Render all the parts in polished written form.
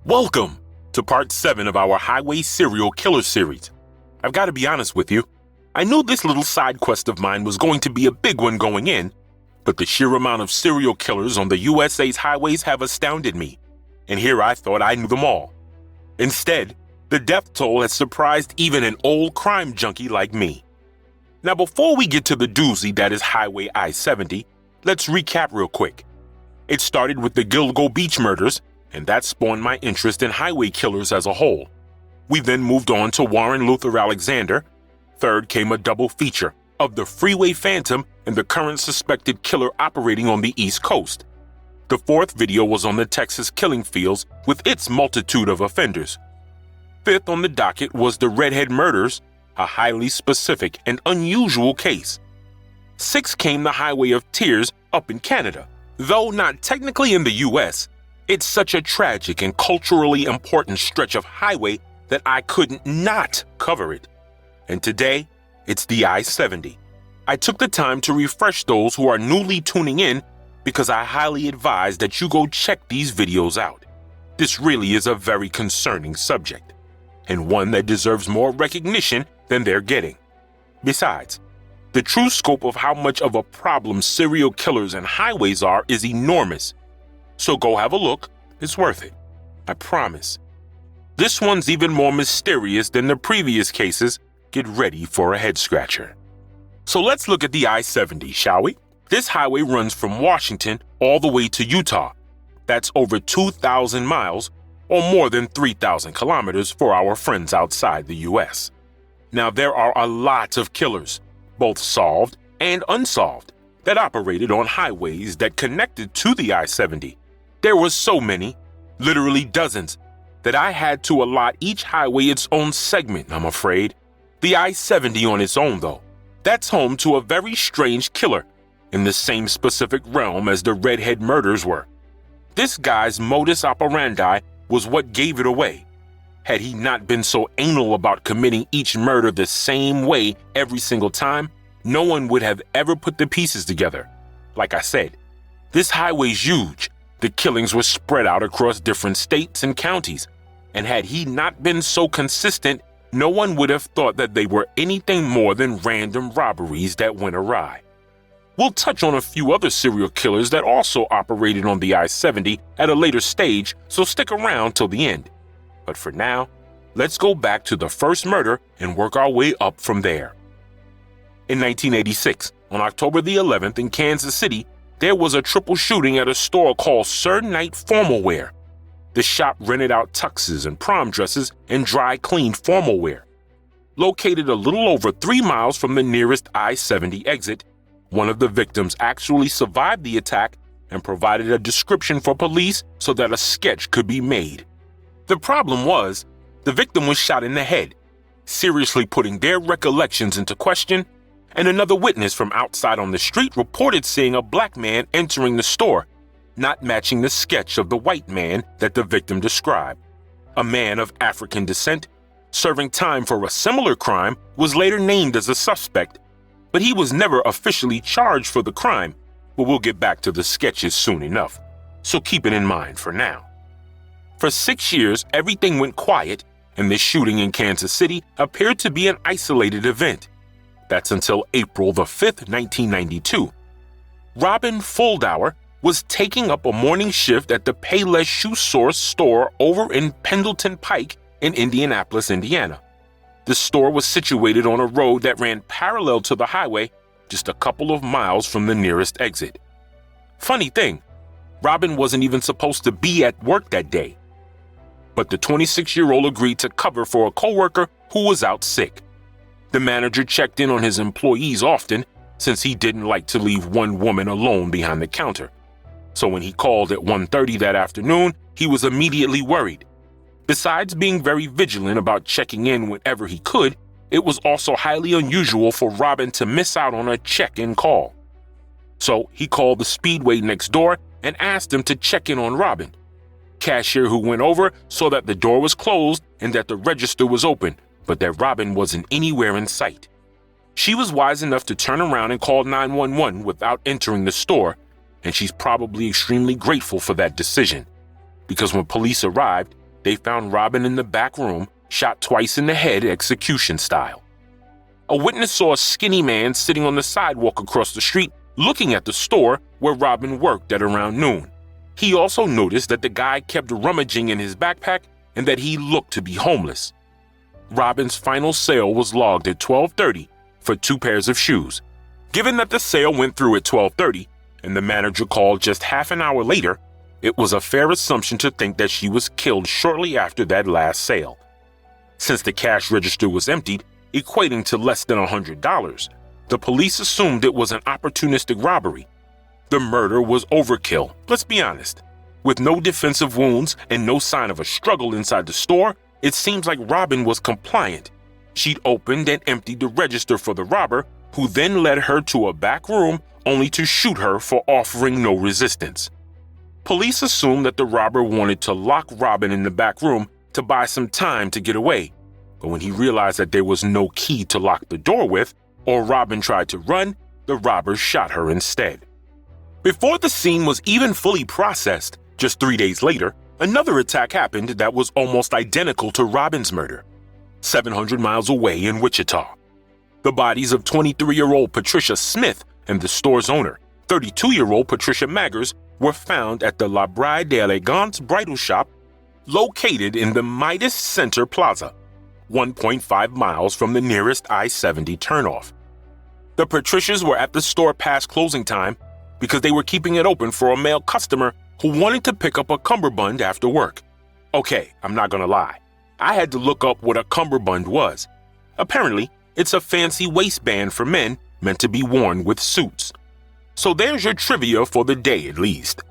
Welcome to part 7 of our Highway Serial Killer series. I've got to be honest with you, I knew this little side quest of mine was going to be a big one going in, but the sheer amount of serial killers on the USA's highways have astounded me, and here I thought I knew them all. Instead, the death toll has surprised even an old crime junkie like me. Now before we get to the doozy that is Highway I-70, let's recap real quick. It started with the Gilgo Beach murders, and that spawned my interest in highway killers as a whole. We then moved on to Warren Luther Alexander. Third came a double feature of the Freeway Phantom and the current suspected killer operating on the East Coast. The fourth video was on the Texas killing fields with its multitude of offenders. Fifth on the docket was the Redhead murders, a highly specific and unusual case. Sixth came the Highway of Tears up in Canada. Though not technically in the US, it's such a tragic and culturally important stretch of highway that I couldn't not cover it. And today, it's the I-70. I took the time to refresh those who are newly tuning in because I highly advise that you go check these videos out. This really is a very concerning subject, and one that deserves more recognition than they're getting. Besides, the true scope of how much of a problem serial killers and highways are is enormous. So go have a look, it's worth it, I promise. This one's even more mysterious than the previous cases. Get ready for a head scratcher. So let's look at the I-70, shall we? This highway runs from Washington all the way to Utah. That's over 2,000 miles, or more than 3,000 kilometers for our friends outside the US. Now there are a lot of killers, both solved and unsolved, that operated on highways that connected to the I-70. There were so many, literally dozens, that I had to allot each highway its own segment, I'm afraid. The I-70 on its own, though, that's home to a very strange killer in the same specific realm as the Redhead murders were. This guy's modus operandi was what gave it away. Had he not been so anal about committing each murder the same way every single time, no one would have ever put the pieces together. Like I said, this highway's huge. The killings were spread out across different states and counties, and had he not been so consistent, no one would have thought that they were anything more than random robberies that went awry. We'll touch on a few other serial killers that also operated on the I-70 at a later stage, so stick around till the end. But for now, let's go back to the first murder and work our way up from there. In 1986, on October the 11th in Kansas City, there was a triple shooting at a store called Sir Knight Formal Wear. The shop rented out tuxes and prom dresses and dry-cleaned formal wear. Located a little over 3 miles from the nearest I-70 exit, one of the victims actually survived the attack and provided a description for police so that a sketch could be made. The problem was, the victim was shot in the head, seriously putting their recollections into question, and another witness from outside on the street reported seeing a black man entering the store, not matching the sketch of the white man that the victim described. A man of African descent, serving time for a similar crime, was later named as a suspect, but he was never officially charged for the crime, but we'll get back to the sketches soon enough, so keep it in mind for now. For 6 years, everything went quiet, and this shooting in Kansas City appeared to be an isolated event. That's until April the 5th, 1992. Robin Fuldauer was taking up a morning shift at the Payless ShoeSource store over in Pendleton Pike in Indianapolis, Indiana. The store was situated on a road that ran parallel to the highway, just a couple of miles from the nearest exit. Funny thing, Robin wasn't even supposed to be at work that day. But the 26-year-old agreed to cover for a coworker who was out sick. The manager checked in on his employees often, since he didn't like to leave one woman alone behind the counter. So when he called at 1:30 that afternoon, he was immediately worried. Besides being very vigilant about checking in whenever he could, it was also highly unusual for Robin to miss out on a check-in call. So he called the Speedway next door and asked them to check in on Robin. Cashier who went over saw that the door was closed and that the register was open, but that Robin wasn't anywhere in sight. She was wise enough to turn around and call 911 without entering the store, and she's probably extremely grateful for that decision, because when police arrived, they found Robin in the back room, shot twice in the head execution style. A witness saw a skinny man sitting on the sidewalk across the street looking at the store where Robin worked at around noon. He also noticed that the guy kept rummaging in his backpack and that he looked to be homeless. Robin's final sale was logged at 12:30 for 2 pairs of shoes. Given that the sale went through at 12:30 and the manager called just half an hour later, it was a fair assumption to think that she was killed shortly after that last sale. Since the cash register was emptied, equating to less than $100, the police assumed it was an opportunistic robbery. The murder was overkill, let's be honest. With no defensive wounds and no sign of a struggle inside the store, it seems like Robin was compliant. She'd opened and emptied the register for the robber, who then led her to a back room only to shoot her for offering no resistance. Police assumed that the robber wanted to lock Robin in the back room to buy some time to get away, but when he realized that there was no key to lock the door with, or Robin tried to run, the robber shot her instead. Before the scene was even fully processed, just 3 days later, another attack happened that was almost identical to Robin's murder, 700 miles away in Wichita. The bodies of 23-year-old Patricia Smith and the store's owner, 32-year-old Patricia Maggers, were found at the La Bride d'Elegance bridal shop located in the Midas Center Plaza, 1.5 miles from the nearest I-70 turnoff. The Patricias were at the store past closing time because they were keeping it open for a male customer who wanted to pick up a cummerbund after work. Okay, I'm not gonna lie. I had to look up what a cummerbund was. Apparently, it's a fancy waistband for men meant to be worn with suits. So there's your trivia for the day at least.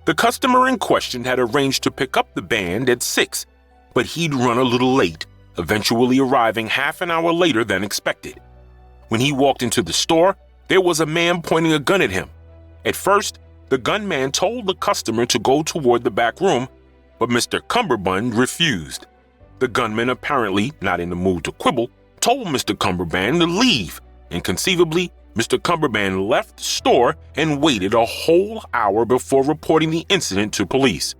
The customer in question had arranged to pick up the band at 6, but he'd run a little late, eventually arriving half an hour later than expected. When he walked into the store, there was a man pointing a gun at him. At first, the gunman told the customer to go toward the back room, but Mr. Cumberbund refused. The gunman, apparently not in the mood to quibble, told Mr. Cumberbund to leave, and conceivably, Mr. Cumberbund left the store and waited a whole hour before reporting the incident to police.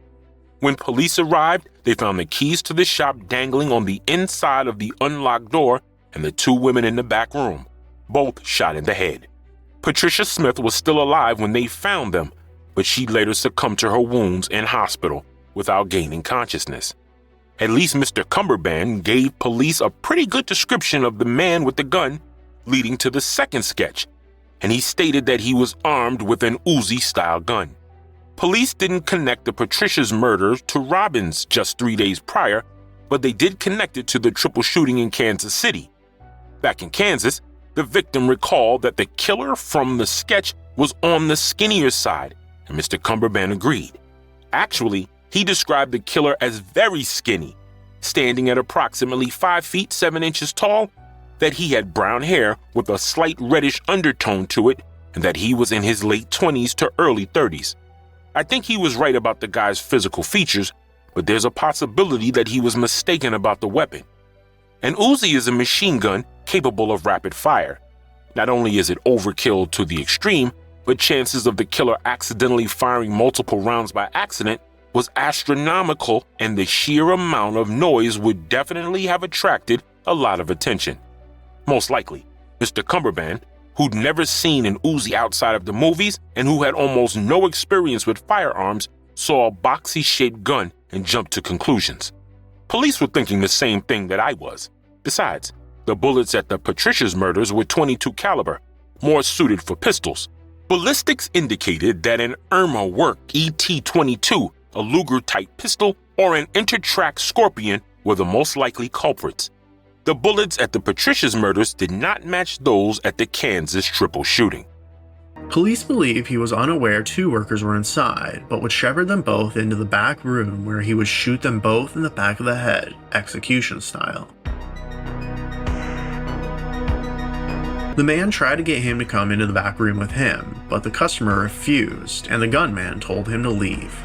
When police arrived, they found the keys to the shop dangling on the inside of the unlocked door and the 2 women in the back room, both shot in the head. Patricia Smith was still alive when they found them, but she later succumbed to her wounds in hospital without gaining consciousness. At least Mr. Cumberbund gave police a pretty good description of the man with the gun, leading to the second sketch, and he stated that he was armed with an Uzi-style gun. Police didn't connect the Patricia's murder to Robin's just 3 days prior, but they did connect it to the triple shooting in Kansas City. Back in Kansas, the victim recalled that the killer from the sketch was on the skinnier side, and Mr. Cumberbund agreed. Actually, he described the killer as very skinny, standing at approximately 5 feet 7 inches tall, that he had brown hair with a slight reddish undertone to it, and that he was in his late 20s to early 30s. I think he was right about the guy's physical features, but there's a possibility that he was mistaken about the weapon. An Uzi is a machine gun capable of rapid fire. Not only is it overkill to the extreme, but chances of the killer accidentally firing multiple rounds by accident was astronomical, and the sheer amount of noise would definitely have attracted a lot of attention. Most likely, Mr. Cumberbund, who'd never seen an Uzi outside of the movies and who had almost no experience with firearms, saw a boxy-shaped gun and jumped to conclusions. Police were thinking the same thing that I was. Besides, the bullets at the Patricia's murders were .22 caliber, more suited for pistols. Ballistics indicated that an Irma Work ET-22, a Luger-type pistol, or an Intertrack Scorpion were the most likely culprits. The bullets at the Patricia's murders did not match those at the Kansas triple shooting. Police believe he was unaware 2 workers were inside, but would shepherd them both into the back room where he would shoot them both in the back of the head, execution style. The man tried to get him to come into the back room with him, but the customer refused, and the gunman told him to leave.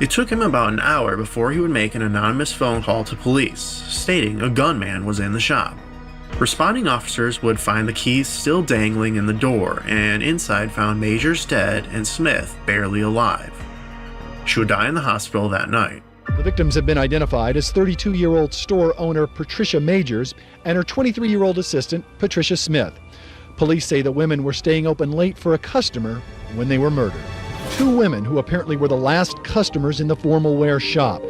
It took him about an hour before he would make an anonymous phone call to police, stating a gunman was in the shop. Responding officers would find the keys still dangling in the door, and inside found Majors dead and Smith barely alive. She would die in the hospital that night. The victims have been identified as 32-year-old store owner Patricia Majors and her 23-year-old assistant Patricia Smith. Police say the women were staying open late for a customer when they were murdered. Two women who apparently were the last customers in the formal wear shop.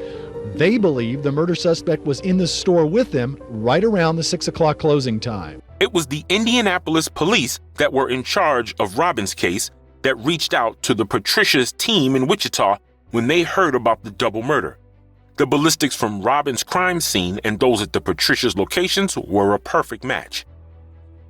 They believe the murder suspect was in the store with them right around the 6 o'clock closing time. It was the Indianapolis police that were in charge of Robin's case that reached out to the Patricias team in Wichita when they heard about the double murder. The ballistics from Robin's crime scene and those at the Patricias locations were a perfect match.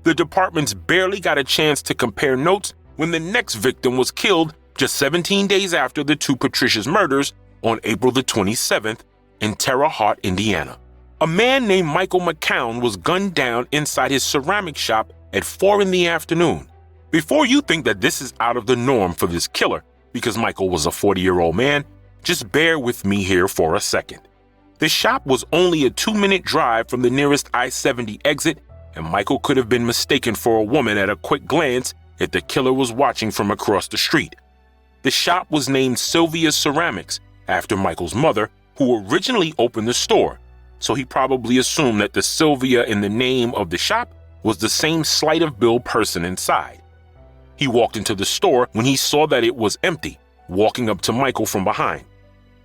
The departments barely got a chance to compare notes when the next victim was killed just 17 days after the two Patricias murders on April the 27th in Terre Haute, Indiana. A man named Michael McCown was gunned down inside his ceramic shop at 4 in the afternoon. Before you think that this is out of the norm for this killer, because Michael was a 40-year-old man, just bear with me here for a second. The shop was only a 2-minute drive from the nearest I-70 exit, and Michael could have been mistaken for a woman at a quick glance if the killer was watching from across the street. The shop was named Sylvia Ceramics after Michael's mother, who originally opened the store, so he probably assumed that the Sylvia in the name of the shop was the same sleight-of-bill person inside. He walked into the store when he saw that it was empty, walking up to Michael from behind.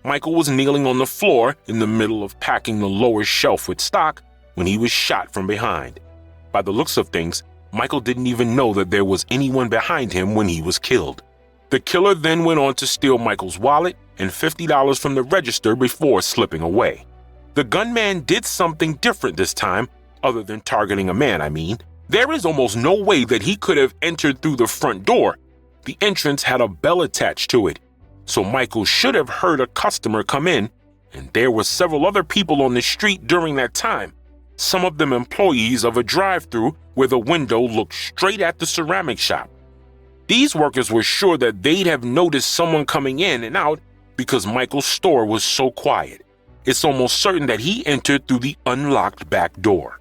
Michael was kneeling on the floor in the middle of packing the lower shelf with stock when he was shot from behind. By the looks of things, Michael didn't even know that there was anyone behind him when he was killed. The killer then went on to steal Michael's wallet and $50 from the register before slipping away. The gunman did something different this time, other than targeting a man, I mean. There is almost no way that he could have entered through the front door. The entrance had a bell attached to it, so Michael should have heard a customer come in, and there were several other people on the street during that time, some of them employees of a drive-thru where the window looked straight at the ceramic shop. These workers were sure that they'd have noticed someone coming in and out because Michael's store was so quiet. It's almost certain that he entered through the unlocked back door.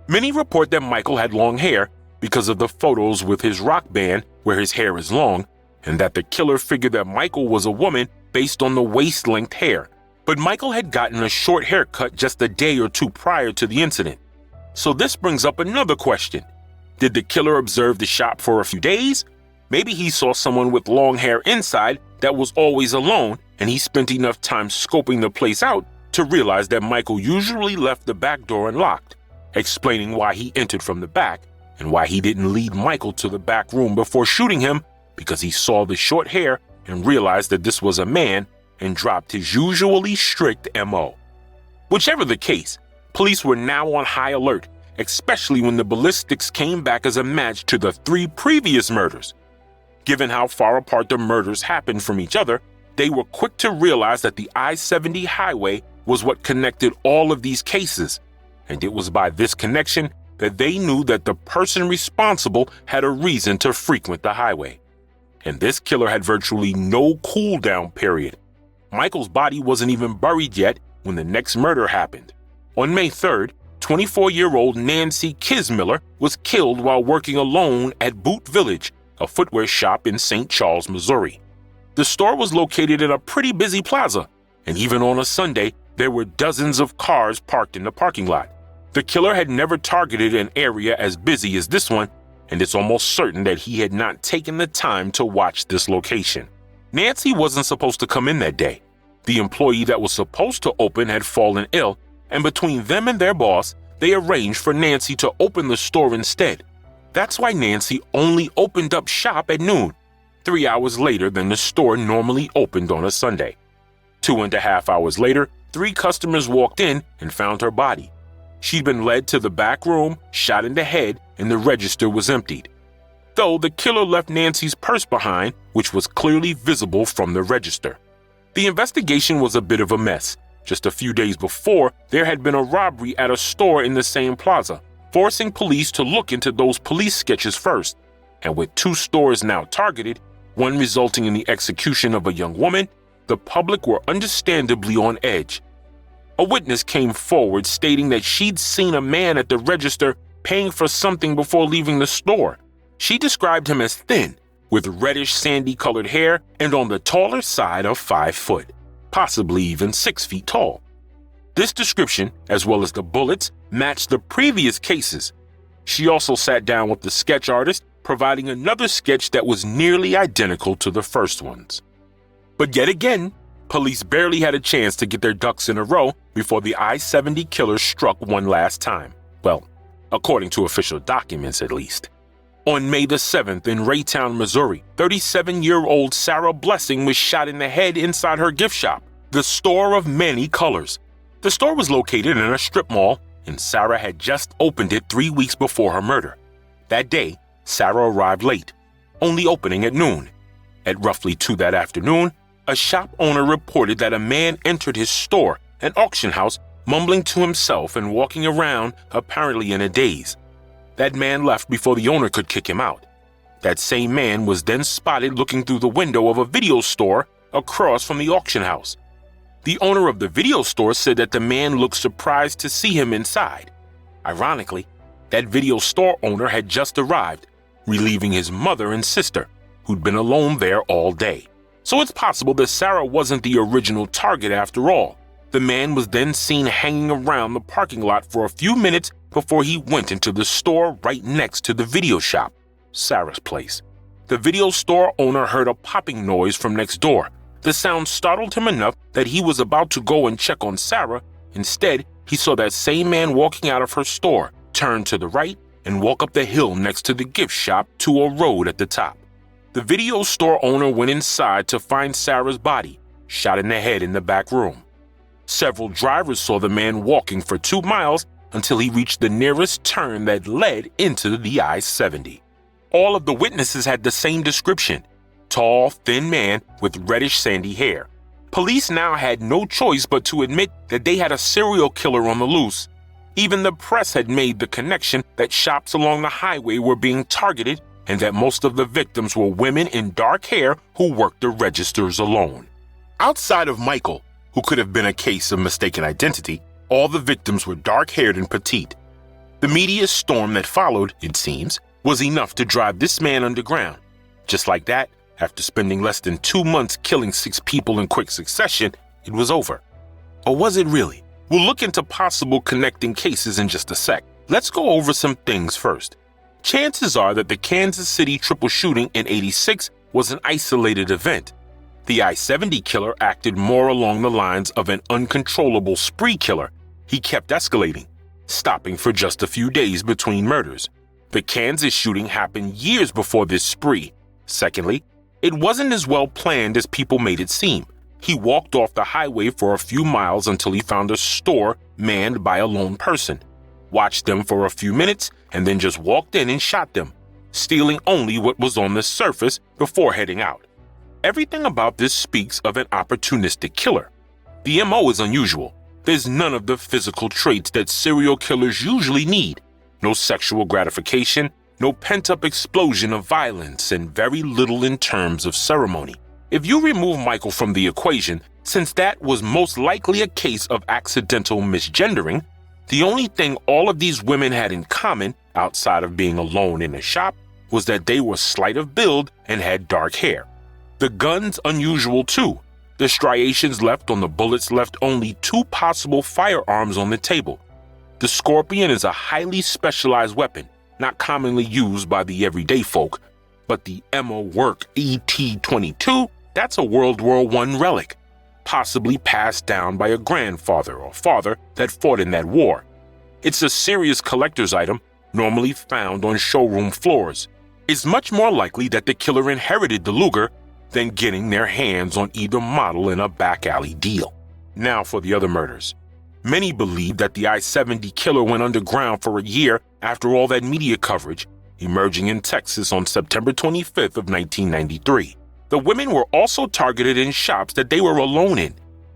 Many report that Michael had long hair because of the photos with his rock band where his hair is long, and that the killer figured that Michael was a woman based on the waist-length hair. But Michael had gotten a short haircut just a day or two prior to the incident. So this brings up another question. Did the killer observe the shop for a few days? Maybe he saw someone with long hair inside that was always alone, and he spent enough time scoping the place out to realize that Michael usually left the back door unlocked, explaining why he entered from the back and why he didn't lead Michael to the back room before shooting him, because he saw the short hair and realized that this was a man and dropped his usually strict MO. Whichever the case, police were now on high alert, especially when the ballistics came back as a match to the 3 previous murders. Given how far apart the murders happened from each other, they were quick to realize that the I-70 highway was what connected all of these cases, and it was by this connection that they knew that the person responsible had a reason to frequent the highway. And this killer had virtually no cool-down period. Michael's body wasn't even buried yet when the next murder happened. On May 3rd, 24-year-old Nancy Kitzmiller was killed while working alone at Boot Village, a footwear shop in St. Charles, Missouri. The store was located in a pretty busy plaza, and even on a Sunday, there were dozens of cars parked in the parking lot. The killer had never targeted an area as busy as this one, and it's almost certain that he had not taken the time to watch this location. Nancy wasn't supposed to come in that day. The employee that was supposed to open had fallen ill, and between them and their boss, they arranged for Nancy to open the store instead. That's why Nancy only opened up shop at noon, 3 hours later than the store normally opened on a Sunday. 2.5 hours later, 3 customers walked in and found her body. She'd been led to the back room, shot in the head, and the register was emptied. Though the killer left Nancy's purse behind, which was clearly visible from the register. The investigation was a bit of a mess. Just a few days before, there had been a robbery at a store in the same plaza, forcing police to look into those police sketches first. And with 2 stores now targeted, one resulting in the execution of a young woman, the public were understandably on edge. A witness came forward stating that she'd seen a man at the register paying for something before leaving the store. She described him as thin, with reddish sandy-colored hair and on the taller side of 5 foot. possibly even 6 feet tall. This description, as well as the bullets, matched the previous cases. She also sat down with the sketch artist, providing another sketch that was nearly identical to the first ones. But yet again, police barely had a chance to get their ducks in a row before the I-70 killer struck one last time. Well, according to official documents at least. On May the 7th in Raytown, Missouri, 37-year-old Sarah Blessing was shot in the head inside her gift shop, the Store of Many Colors. The store was located in a strip mall, and Sarah had just opened it 3 weeks before her murder. That day, Sarah arrived late, only opening at noon. At roughly 2 that afternoon, a shop owner reported that a man entered his store, an auction house, mumbling to himself and walking around, apparently in a daze. That man left before the owner could kick him out. That same man was then spotted looking through the window of a video store across from the auction house. The owner of the video store said that the man looked surprised to see him inside. Ironically, that video store owner had just arrived, relieving his mother and sister, who'd been alone there all day. So it's possible that Sarah wasn't the original target after all. The man was then seen hanging around the parking lot for a few minutes before he went into the store right next to the video shop, Sarah's place. The video store owner heard a popping noise from next door. The sound startled him enough that he was about to go and check on Sarah. Instead, he saw that same man walking out of her store, turn to the right, and walk up the hill next to the gift shop to a road at the top. The video store owner went inside to find Sarah's body, shot in the head in the back room. Several drivers saw the man walking for 2 miles until he reached the nearest turn that led into the I-70. All of the witnesses had the same description: tall, thin man with reddish sandy hair. Police now had no choice but to admit that they had a serial killer on the loose. Even the press had made the connection that shops along the highway were being targeted and that most of the victims were women in dark hair who worked the registers alone. Outside of Michael, who could have been a case of mistaken identity, all the victims were dark-haired and petite. The media storm that followed, it seems, was enough to drive this man underground. Just like that, after spending less than 2 months killing 6 people in quick succession, it was over. Or was it really? We'll look into possible connecting cases in just a sec. Let's go over some things first. Chances are that the Kansas City triple shooting in '86 was an isolated event. The I-70 killer acted more along the lines of an uncontrollable spree killer. He kept escalating, stopping for just a few days between murders. The Kansas shooting happened years before this spree. Secondly, it wasn't as well planned as people made it seem. He walked off the highway for a few miles until he found a store manned by a lone person, watched them for a few minutes, and then just walked in and shot them, stealing only what was on the surface before heading out. Everything about this speaks of an opportunistic killer. The MO is unusual. There's none of the physical traits that serial killers usually need. No sexual gratification, no pent-up explosion of violence, and very little in terms of ceremony. If you remove Michael from the equation, since that was most likely a case of accidental misgendering, the only thing all of these women had in common, outside of being alone in a shop, was that they were slight of build and had dark hair. The guns unusual too. The striations left on the bullets left only 2 possible firearms on the table. The Scorpion is a highly specialized weapon, not commonly used by the everyday folk, but the Emma Work ET-22, that's a World War I relic, possibly passed down by a grandfather or father that fought in that war. It's a serious collector's item, normally found on showroom floors. It's much more likely that the killer inherited the Luger than getting their hands on either model in a back alley deal. Now for the other murders. Many believe that the I-70 killer went underground for a year after all that media coverage, emerging in Texas on September 25th of 1993. The women were also targeted in shops that they were alone in.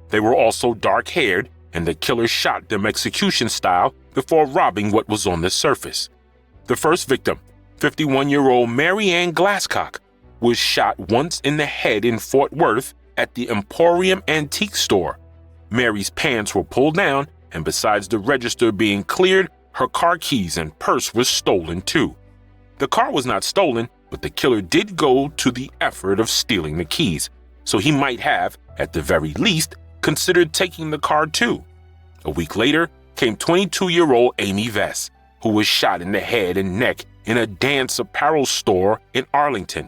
They were also dark-haired, and the killer shot them execution style before robbing what was on the surface. The first victim, 51-year-old Mary Ann Glasscock, was shot once in the head in Fort Worth at the Emporium Antique Store. Mary's pants were pulled down, and besides the register being cleared, her car keys and purse were stolen too. The car was not stolen, but the killer did go to the effort of stealing the keys, so he might have, at the very least, considered taking the car too. A week later came 22-year-old Amy Vess, who was shot in the head and neck in a dance apparel store in Arlington.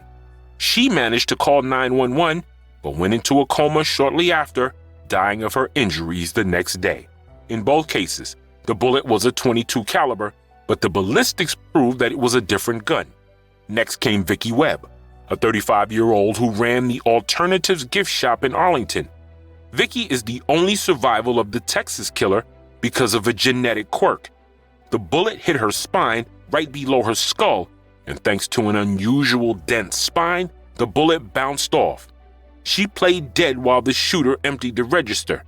She managed to call 911, but went into a coma shortly after, dying of her injuries the next day. In both cases, the bullet was a .22 caliber, but the ballistics proved that it was a different gun. Next came Vicki Webb, a 35-year-old who ran the Alternatives gift shop in Arlington. Vicki is the only survival of the Texas killer because of a genetic quirk. The bullet hit her spine right below her skull, and thanks to an unusual dense spine, the bullet bounced off. She played dead while the shooter emptied the register.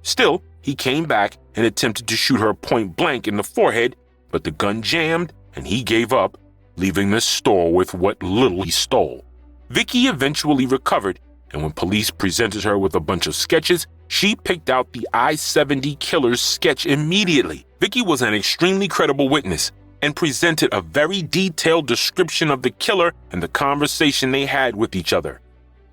Still, he came back and attempted to shoot her point blank in the forehead, but the gun jammed and he gave up, leaving the store with what little he stole. Vicki eventually recovered, and when police presented her with a bunch of sketches, she picked out the I-70 killer's sketch immediately. Vicki was an extremely credible witness and presented a very detailed description of the killer and the conversation they had with each other.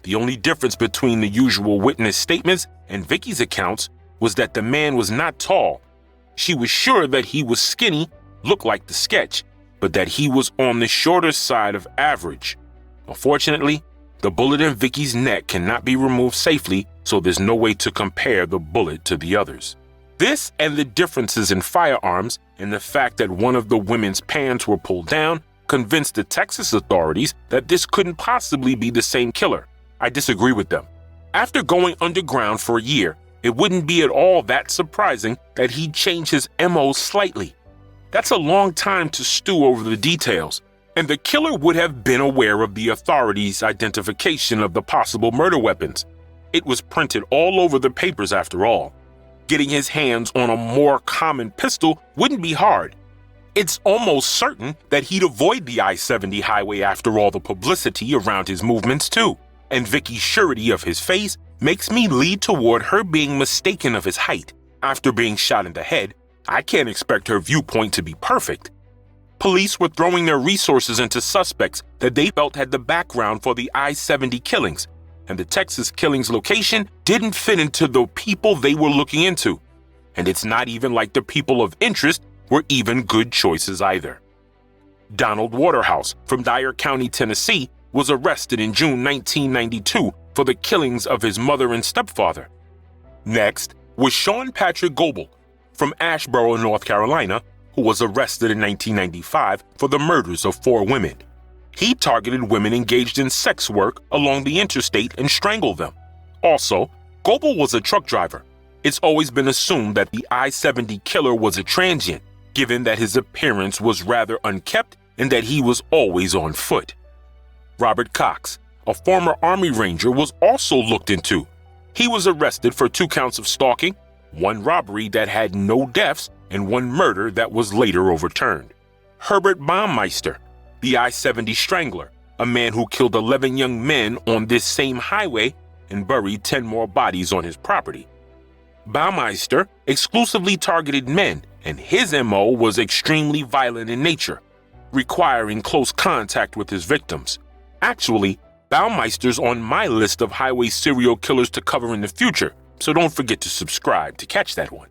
The only difference between the usual witness statements and Vicki's accounts was that the man was not tall. She was sure that he was skinny, looked like the sketch, but that he was on the shorter side of average. Unfortunately, the bullet in Vicki's neck cannot be removed safely, so there's no way to compare the bullet to the others. This and the differences in firearms and the fact that one of the women's pants were pulled down convinced the Texas authorities that this couldn't possibly be the same killer. I disagree with them. After going underground for a year, it wouldn't be at all that surprising that he'd change his MO slightly. That's a long time to stew over the details, and the killer would have been aware of the authorities' identification of the possible murder weapons. It was printed all over the papers after all. Getting his hands on a more common pistol wouldn't be hard. It's almost certain that he'd avoid the I-70 highway after all the publicity around his movements too. And Vicki's surety of his face makes me lead toward her being mistaken of his height. After being shot in the head, I can't expect her viewpoint to be perfect. Police were throwing their resources into suspects that they felt had the background for the I-70 killings, and the Texas killings location didn't fit into the people they were looking into. And it's not even like the people of interest were even good choices either. Donald Waterhouse from Dyer County, Tennessee, was arrested in June 1992 for the killings of his mother and stepfather. Next was Sean Patrick Goebel from Asheboro, North Carolina, who was arrested in 1995 for the murders of 4 women. He targeted women engaged in sex work along the interstate and strangled them. Also, Goebel was a truck driver. It's always been assumed that the I-70 killer was a transient, given that his appearance was rather unkempt and that he was always on foot. Robert Cox, a former Army Ranger, was also looked into. He was arrested for 2 counts of stalking, 1 robbery that had no deaths, and 1 murder that was later overturned. Herbert Baumeister, the I-70 strangler, a man who killed 11 young men on this same highway and buried 10 more bodies on his property. Baumeister exclusively targeted men, and his MO was extremely violent in nature, requiring close contact with his victims. Actually, Baumeister's on my list of highway serial killers to cover in the future, so don't forget to subscribe to catch that one.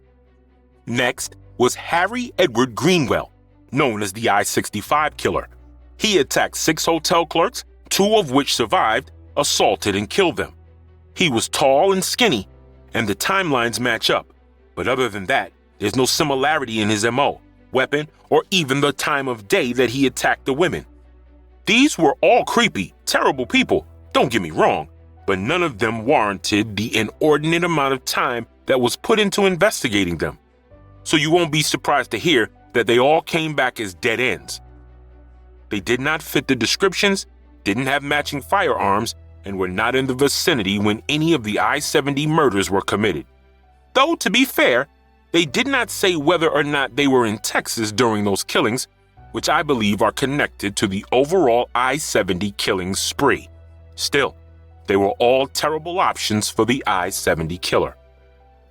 Next was Harry Edward Greenwell, known as the I-65 killer. He attacked 6 hotel clerks, 2 of which survived, assaulted and killed them. He was tall and skinny, and the timelines match up. But other than that, there's no similarity in his MO, weapon, or even the time of day that he attacked the women. These were all creepy, terrible people, don't get me wrong, but none of them warranted the inordinate amount of time that was put into investigating them. So you won't be surprised to hear that they all came back as dead ends. They did not fit the descriptions, didn't have matching firearms, and were not in the vicinity when any of the I-70 murders were committed. Though, to be fair, they did not say whether or not they were in Texas during those killings, which I believe are connected to the overall I-70 killing spree. Still, they were all terrible options for the I-70 killer.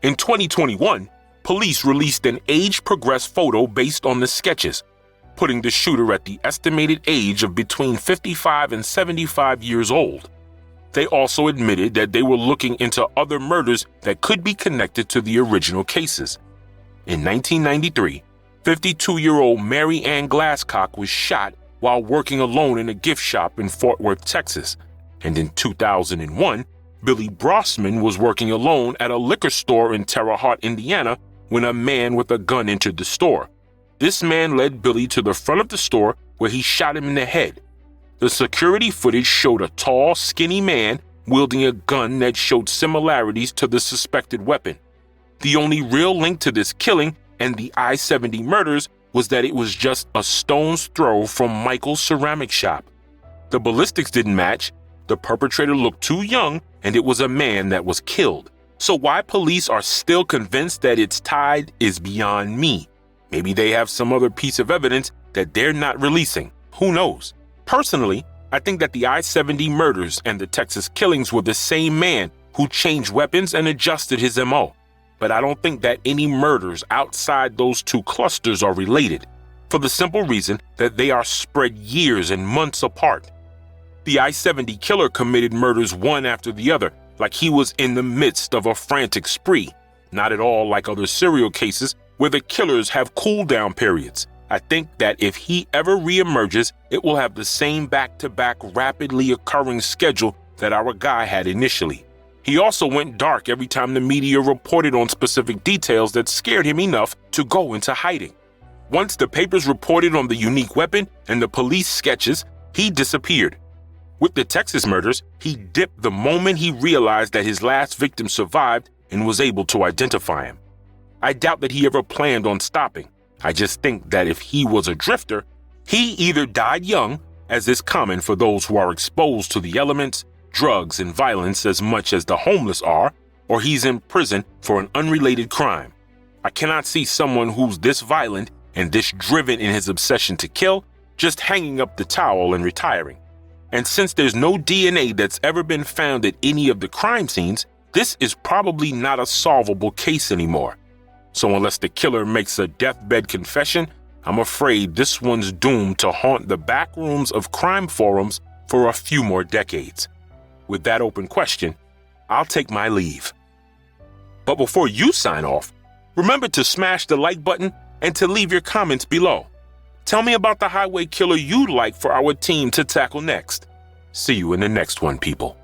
In 2021, police released an age-progressed photo based on the sketches, putting the shooter at the estimated age of between 55 and 75 years old. They also admitted that they were looking into other murders that could be connected to the original cases. In 1993, 52-year-old Mary Ann Glasscock was shot while working alone in a gift shop in Fort Worth, Texas. And in 2001, Billy Brossman was working alone at a liquor store in Terre Haute, Indiana, when a man with a gun entered the store. This man led Billy to the front of the store where he shot him in the head. The security footage showed a tall, skinny man wielding a gun that showed similarities to the suspected weapon. The only real link to this killing and the I-70 murders was that it was just a stone's throw from Michael's ceramic shop. The ballistics didn't match, the perpetrator looked too young, and it was a man that was killed. So why police are still convinced that it's tied is beyond me. Maybe they have some other piece of evidence that they're not releasing. Who knows? Personally, I think that the I-70 murders and the Texas killings were the same man who changed weapons and adjusted his MO. But I don't think that any murders outside those two clusters are related, for the simple reason that they are spread years and months apart. The I-70 killer committed murders one after the other, like he was in the midst of a frantic spree, not at all like other serial cases where the killers have cool-down periods. I think that if he ever reemerges, it will have the same back-to-back rapidly occurring schedule that our guy had initially. He also went dark every time the media reported on specific details that scared him enough to go into hiding. Once the papers reported on the unique weapon and the police sketches, he disappeared. With the Texas murders, he dipped the moment he realized that his last victim survived and was able to identify him. I doubt that he ever planned on stopping. I just think that if he was a drifter, he either died young, as is common for those who are exposed to the elements, drugs, and violence as much as the homeless are, or he's in prison for an unrelated crime. I cannot see someone who's this violent and this driven in his obsession to kill just hanging up the towel and retiring. And since there's no DNA that's ever been found at any of the crime scenes, this is probably not a solvable case anymore. So unless the killer makes a deathbed confession, I'm afraid this one's doomed to haunt the back rooms of crime forums for a few more decades. With that open question, I'll take my leave. But before you sign off, remember to smash the like button and to leave your comments below. Tell me about the highway killer you'd like for our team to tackle next. See you in the next one, people.